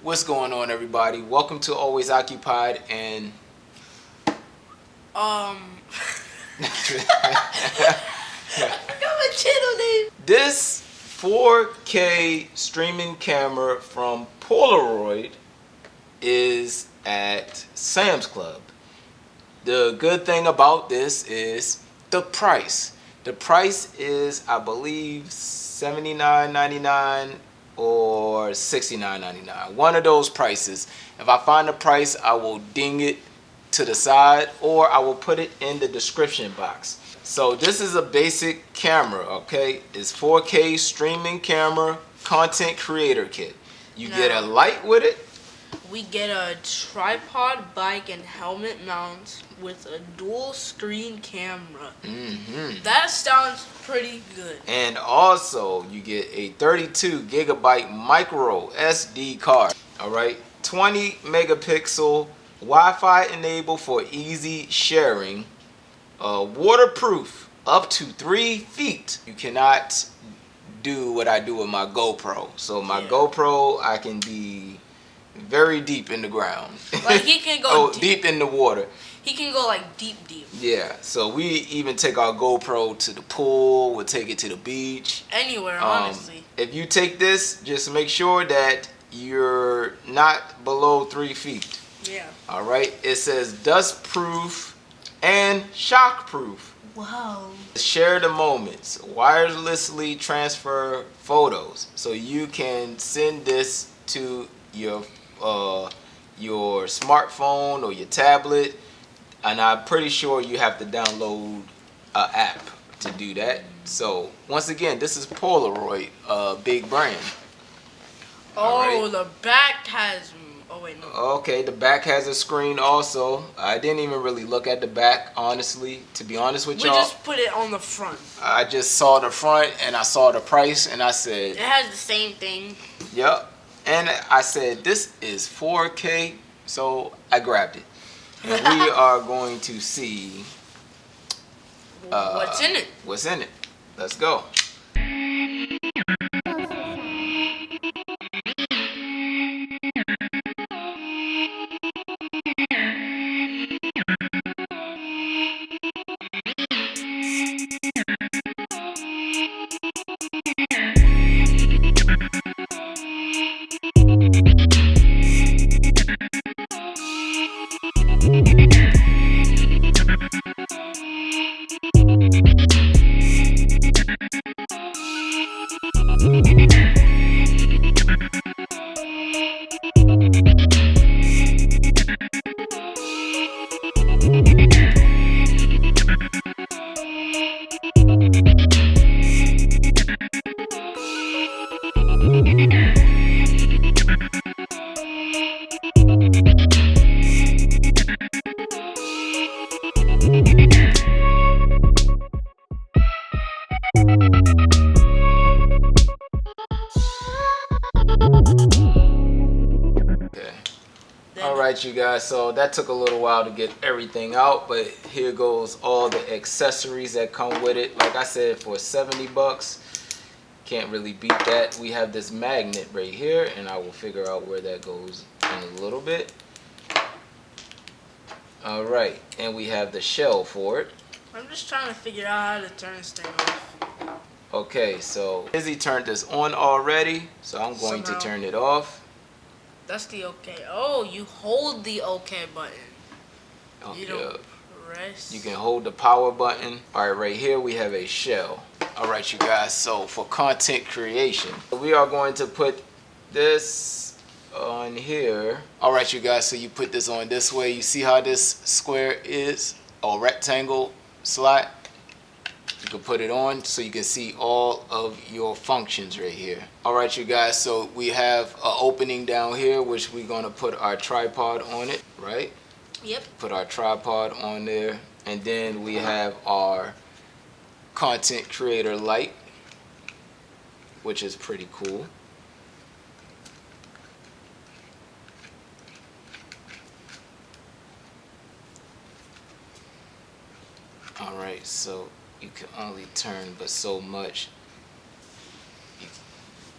What's going on, everybody? Welcome to Always Occupied, and I forgot my channel name. This 4K streaming camera from Polaroid is at Sam's Club. The good thing about this is the price. The price is, I believe, $79.99 or $69.99. One of those prices. If I find the price, I will ding it to the side, or I will put it in the description box. So this is a basic camera, okay? It's 4K streaming camera content creator kit. You get a light with it. We get a tripod, bike, and helmet mount with a dual screen camera. That sounds pretty good. And also you get a 32 gigabyte micro SD card. All right, 20 megapixel Wi-Fi enabled for easy sharing. Waterproof up to 3 feet. You cannot do what I do with my GoPro. So my GoPro, I can be very deep in the ground. Like he can go deep in the water. He can go like deep. Yeah, so we even take our GoPro to the pool. We'll take it to the beach. Anywhere, honestly. If you take this, just make sure that you're not below 3 feet. Yeah. All right. It says dust proof and shock proof. Wow. Share the moments. Wirelessly transfer photos. So you can send this to your smartphone or your tablet, and I'm pretty sure you have to download an app to do that. So once again, this is Polaroid, big brand. Oh, the back has. Oh wait, no. Okay, the back has a screen also. I didn't even really look at the back, honestly. To be honest with y'all, we just put it on the front. I just saw the front and I saw the price and I said, it has the same thing. Yep. And I said, this is 4K, so I grabbed it. And we are going to see what's in it. What's in it? Let's go. Alright, you guys, so that took a little while to get everything out, but here goes all the accessories that come with it. Like I said, for 70 bucks, can't really beat that. We have this magnet right here, and I will figure out where that goes in a little bit. Alright, and we have the shell for it. I'm just trying to figure out how to turn this thing off. Okay, so Izzy turned this on already, so I'm going to turn it off. That's the OK. Oh, you hold the OK button. Oh, you don't press. You can hold the power button. All right, right here we have a shell. All right, you guys, so for content creation, we are going to put this on here. All right, you guys, so you put this on this way. You see how this square is? A rectangle slot. You can put it on so you can see all of your functions right here. All right, you guys, so we have an opening down here, which we're gonna put our tripod on it, right? Yep. Put our tripod on there, and then we have our content creator light, which is pretty cool. Alright, so you can only turn but so much.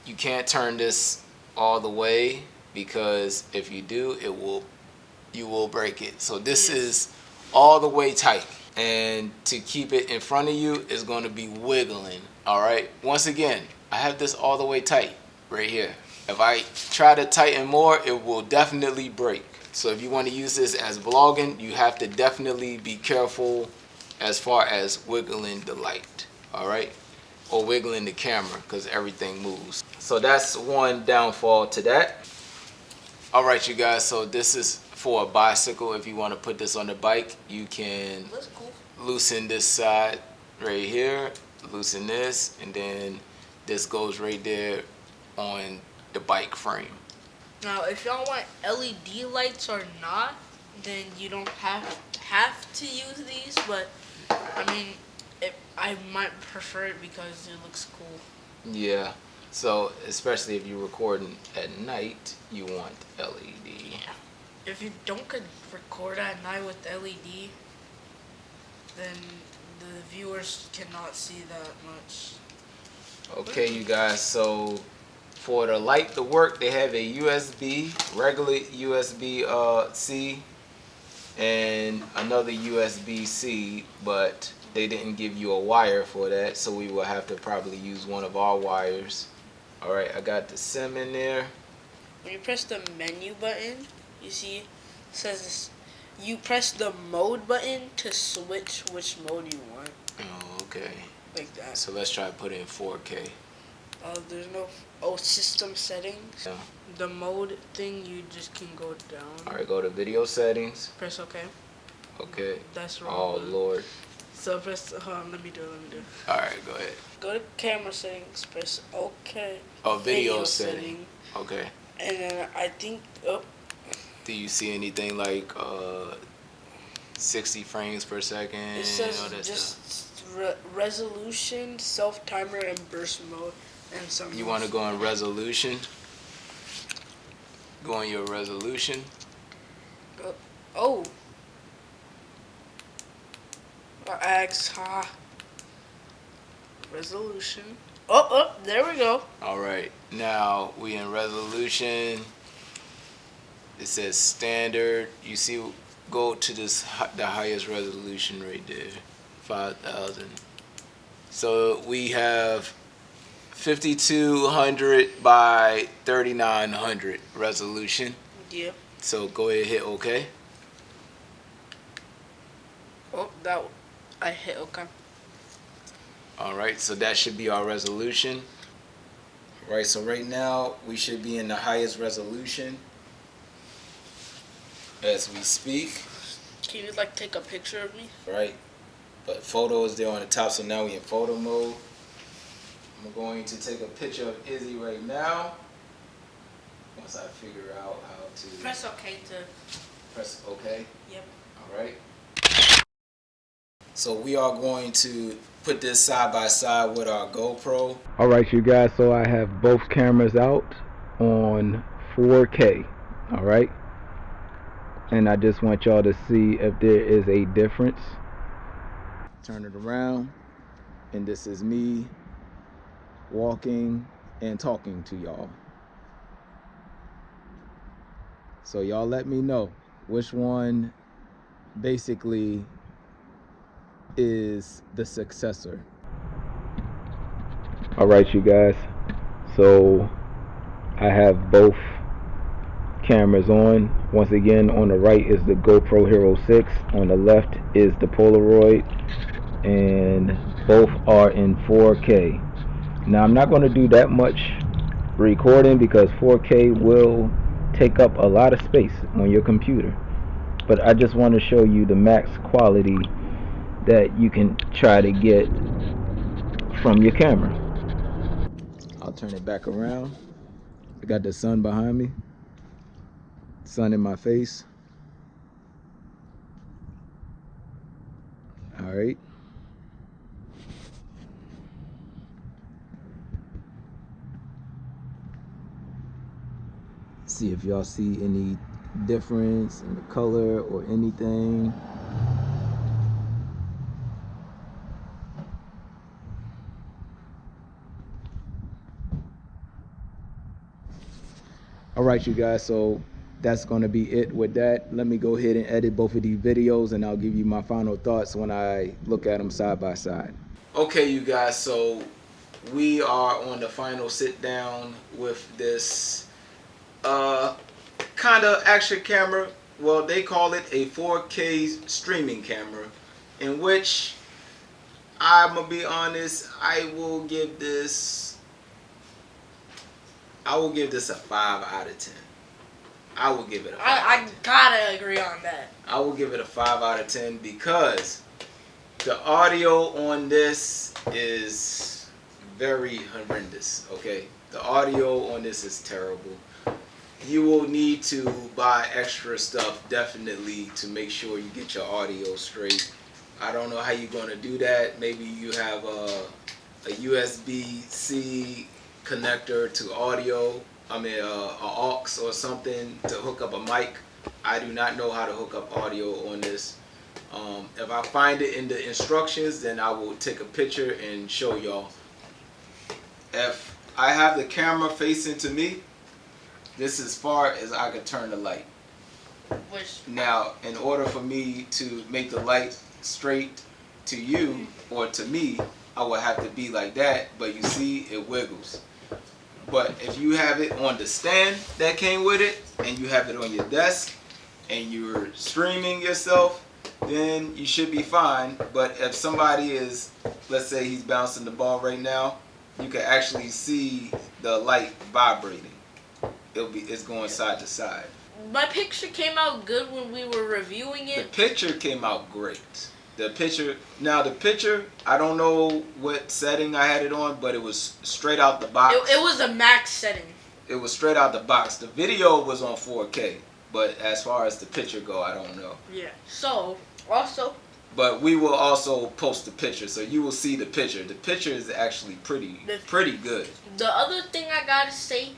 You can't turn this all the way because if you do, you will break it. So this is all the way tight, and to keep it in front of you is going to be wiggling. All right, once again, I have this all the way tight right here. If I try to tighten more, it will definitely break. So if you want to use this as vlogging, you have to definitely be careful as far as wiggling the light, all right, or wiggling the camera, because everything moves. So that's one downfall to that. All right, you guys, so this is for a bicycle. If you want to put this on the bike, you can loosen this side right here, loosen this, and then this goes right there on the bike frame. Now, if y'all want LED lights or not, then you don't have to use these. But I mean, I might prefer it because it looks cool. Yeah. So especially if you're recording at night, you want LED. Yeah. If you don't could record at night with LED, then the viewers cannot see that much. Okay, you guys. So for the light to work, they have a USB, regular USB-C, and another USB-C, but they didn't give you a wire for that, so we will have to probably use one of our wires. All right, I got the SIM in there. When you press the menu button, you see it says you press the mode button to switch which mode you want. Oh, okay. Like that. So let's try to put in 4K. There's no system settings. Yeah. The mode thing, you just can go down. All right, go to video settings. Press OK. Okay. That's wrong. Oh Lord. So press. Hold on, let me do it. All right, go ahead. Go to camera settings. Press OK. Oh, video setting. Okay. And then I think. Oh. Do you see anything like 60 frames per second? It says all that just stuff? resolution, self timer, and burst mode, and some. You want to go on resolution? Go on your resolution. Oh. Resolution. Oh, there we go. All right. Now we in resolution. It says standard. You see, go to the highest resolution right there, 5,000. So we have 5200 by 3900 resolution. Yeah. So go ahead and hit OK. Oh, I hit OK. All right, so that should be our resolution. All right, so right now we should be in the highest resolution as we speak. Can you take a picture of me? Right, but photo is there on the top, so now we in photo mode. I'm going to take a picture of Izzy right now. Once I figure out how to press OK to press OK. Yep. All right. So we are going to put this side by side with our GoPro. All right, you guys. So I have both cameras out on 4K. All right. And I just want y'all to see if there is a difference. Turn it around, and this is me walking and talking to y'all. So y'all let me know which one basically is the successor. All right, you guys. So I have both cameras on. Once again, on the right is the GoPro Hero 6, on the left is the Polaroid, and both are in 4K. Now I'm not going to do that much recording because 4K will take up a lot of space on your computer, but I just want to show you the max quality that you can try to get from your camera. I'll turn it back around. I got the sun behind me. Sun in my face. All right. See if y'all see any difference in the color or anything. All right, you guys, so that's going to be it with that. Let me go ahead and edit both of these videos, and I'll give you my final thoughts when I look at them side by side. Okay, you guys, so we are on the final sit down with this kind of action camera. Well, they call it a 4K streaming camera, in which I'm gonna be honest, I will give this a 5 out of 10. I will give it a 5. I gotta agree on that. I will give it a 5 out of 10 because the audio on this is very horrendous. Okay, the audio on this is terrible. You will need to buy extra stuff definitely to make sure you get your audio straight. I don't know how you're going to do that. Maybe you have a USB-C connector to audio. I mean, a aux or something to hook up a mic. I do not know how to hook up audio on this. If I find it in the instructions, then I will take a picture and show y'all. If I have the camera facing to me, this is as far as I could turn the light. Now, in order for me to make the light straight to you or to me, I would have to be like that, but you see it wiggles. But if you have it on the stand that came with it, and you have it on your desk, and you're streaming yourself, then you should be fine. But if somebody is, let's say he's bouncing the ball right now, you can actually see the light vibrating. It's going side to side. My picture came out good when we were reviewing it. The picture came out great. The picture, I don't know what setting I had it on, but it was straight out the box. It was a max setting. It was straight out the box. The video was on 4K, but as far as the picture go, I don't know. Yeah. So, also. But we will also post the picture, so you will see the picture. The picture is actually pretty good. The other thing I gotta say,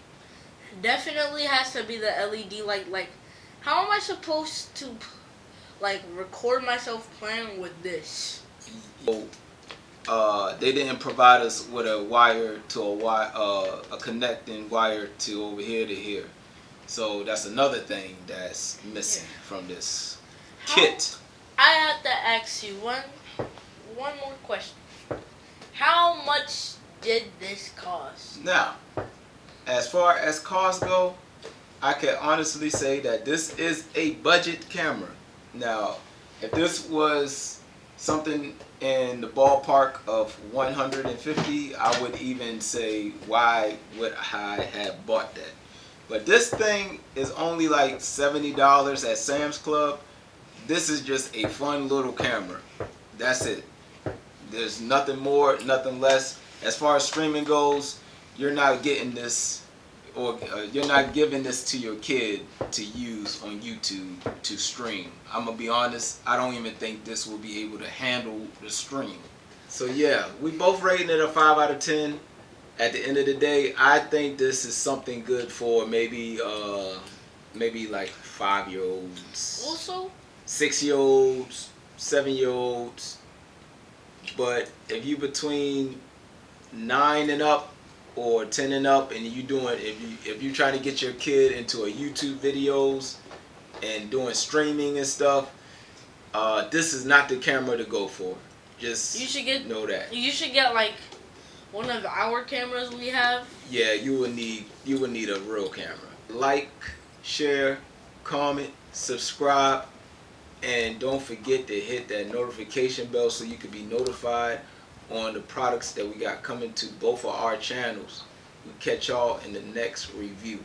definitely has to be the LED light. Like, how am I supposed to, like, record myself playing with this? They didn't provide us with a wire to a connecting wire to over here to here. So that's another thing that's missing from this kit. I have to ask you one more question. How much did this cost? Now, as far as costs go, I can honestly say that this is a budget camera. Now, if this was something in the ballpark of 150, I would even say, why would I have bought that? But this thing is only like $70 at Sam's Club. This is just a fun little camera. That's it. There's nothing more, nothing less. As far as streaming goes, you're not getting this, or you're not giving this to your kid to use on YouTube to stream. I'm gonna be honest, I don't even think this will be able to handle the stream. So yeah, we both rating it a 5 out of 10. At the end of the day, I think this is something good for maybe like 5-year-olds. Also, 6-year-olds, 7-year-olds. But if you between 9 and up or 10 and up, and if you trying to get your kid into a YouTube videos and doing streaming and stuff, this is not the camera to go for. Just know that. You should get like one of our cameras we have. Yeah, you would need a real camera. Like, share, comment, subscribe. And don't forget to hit that notification bell so you can be notified on the products that we got coming to both of our channels. We'll catch y'all in the next review.